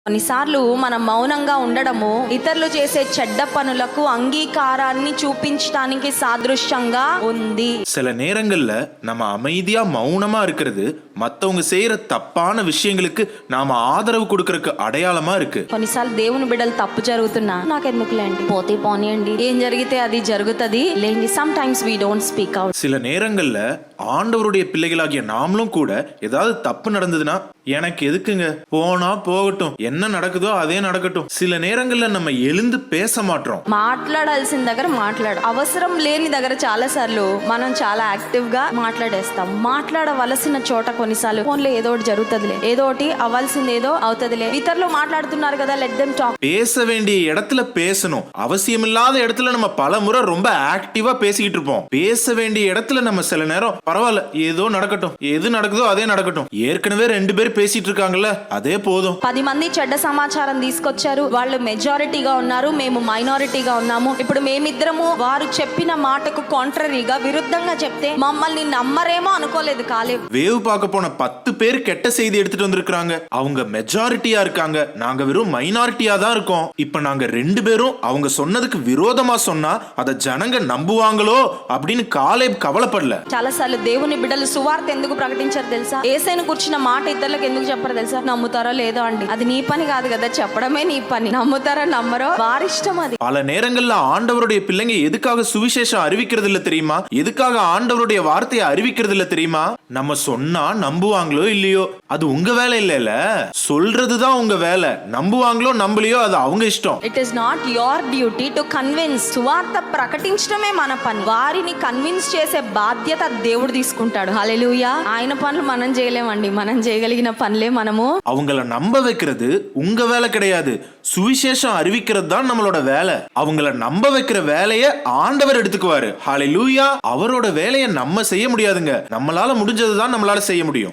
కొన్నిసార్లు మనం మౌనంగా ఉండడము ఇతరులు చేసే చెడ్డ పనులకు అంగీకారాన్ని చూపించడానికి సాదృశ్యంగా ఉంది. சில நேரங்கள்ல நம்ம அமைதியா மௌனமா இருக்கிறது மத்தவங்க செய்யற தப்பான விஷயங்களுக்கு நாம ஆதரவு கொடுக்கறதுக்கு அடையாளமா இருக்கு. కొన్నిసార్లు దేవుని బిడ్డలు తప్పు జరుగుతున్నా నాకెందుకులేండి, పోతే పోనీయండి, ఏం జరిగితే అది జరుగుతుంది లేండి. Sometimes we don't speak out. சில நேரங்கள்ல ஆண்டவருடைய பிள்ளைகளாகிய நாமளும் கூட ஏதாவது தப்பு நடந்ததுன்னா எனக்கு எதுக்குங்க, போனா போகட்டும், என்ன நடக்குதோ அதே நடக்கட்டும். சில நேரங்கள்ல நம்ம எழுந்து பேச மாட்டோம். మాట్లాడాల్సిన దగ్గర అవసరం లేని దగ్గర చాలా సార్లు మనం చాలా యాక్టివ్ గా మాట్లాడేస్తాం. మాట్లాడవలసిన చోట కొన్నిసార్లు ఫోన్లో ఏదో ఒకటి జరుగుతుందిలే, ఏదో ఒకటి అవ్వాల్సింది ఏదో అవుతుందిలే, ఇతరులు మాట్లాడుతున్నారు కదా, లెట్ దెమ్ టాక్. பேச வேண்டிய இடத்துல பேசணும். அவசியமில்லாத இடத்துல நம்ம பல முறை ரொம்ப ஆக்டிவா பேசிக்கிட்டு இருப்போம். பேச வேண்டிய இடத்துல நம்ம சில நேரம் பரவாயில்ல, ஏதோ நடக்கட்டும், எது நடக்குதோ அதே நடக்கட்டும், ஏற்கனவே 2 பேர் பேசிட்டு இருக்காங்கல்ல, அதே போதும். 10 మంది చెడ్డ సమాచారం తీసుకొచ్చారు, వాళ్ళు మెజారిటీగా ఉన్నారు, మేము మైనారిటీగా ఉన్నాము. ఇప్పుడు మేమిద్దరము వారు చెప్పిన మాటకు కాంట్రరీగా విరుద్ధంగా చెప్తే మమ్మల్ని నమ్మరేమో అనుకోలేదు కాలేవ్. வேவு பார்க்க போன 10 பேர் கெட்ட செய்தி எடுத்துட்டு வந்திருக்காங்க. அவங்க மெஜாரிட்டியா இருக்காங்க, நாங்க வெறும் மைனாரிட்டியா தான் இருக்கோம். இப்ப நாங்க 2 பேரும் அவங்க சொன்னதுக்கு விரோதமா சொன்னா அத ஜனங்க நம்புவாங்களோ அப்படின்னு காலேப் கவலைப்படல. చాలా సార్లు దేవుని బిడ్డలు సువార్త ఎందుకు ప్రకటించారు తెలుసా? యేసయ్యను కూర్చున్న మాట ఇతరులకు ఎందుకు చెప్పారు తెలుసా? నమ్ముతారో లేదో అండి, అది నీ పని కాదు కదా, చెప్పడమే నీ పని. నమ్ముతారో నమ్మరో వారిష్టం అది. பல நேரங்கள்ல ஆண்டவருடைய பிள்ளைங்க எதுக்காக சுவிசேஷம் அறிவிக்கிறது இல்ல தெரியுமா? எதுக்காக ஆண்டவருடைய வார்த்தையை அறிவிக்கிறது இல்ல தெரியுமா? நம்ம சொன்னா நம்புவாங்களோ இல்லையோ அது உங்க வேலை இல்ல, சொல்றதுதான் உங்க வேலை. நம்புவாங்களோ நம்பலையோ அது அவங்க இஷ்டம். It is not your duty to convince. సువార్త ప్రకటించడమే మన పని. వారిని కన్విన్స్ చేసే బాధ్యత దేవుడు తీసుకుంటాడు. హల్లెలూయా. ఆయన పనులు మనం చేయలేమండి, మనం చేయగలిగిన పనులే మనము. அவங்கள நம்ப வைக்கிறது உங்க வேலை கிடையாது, சுவிசேஷம் அறிவிக்கிறது தான் நம்மளோட வேலை. அவங்கள நம்ப வைக்கிற வேலையை ஆண்டவர் எடுத்துக்குவாரு. ஹல்லேலூயா. அவரோட வேலையை நம்ம செய்ய முடியாதுங்க, நம்மளால முடிஞ்சது தான் நம்மளால செய்ய முடியும்.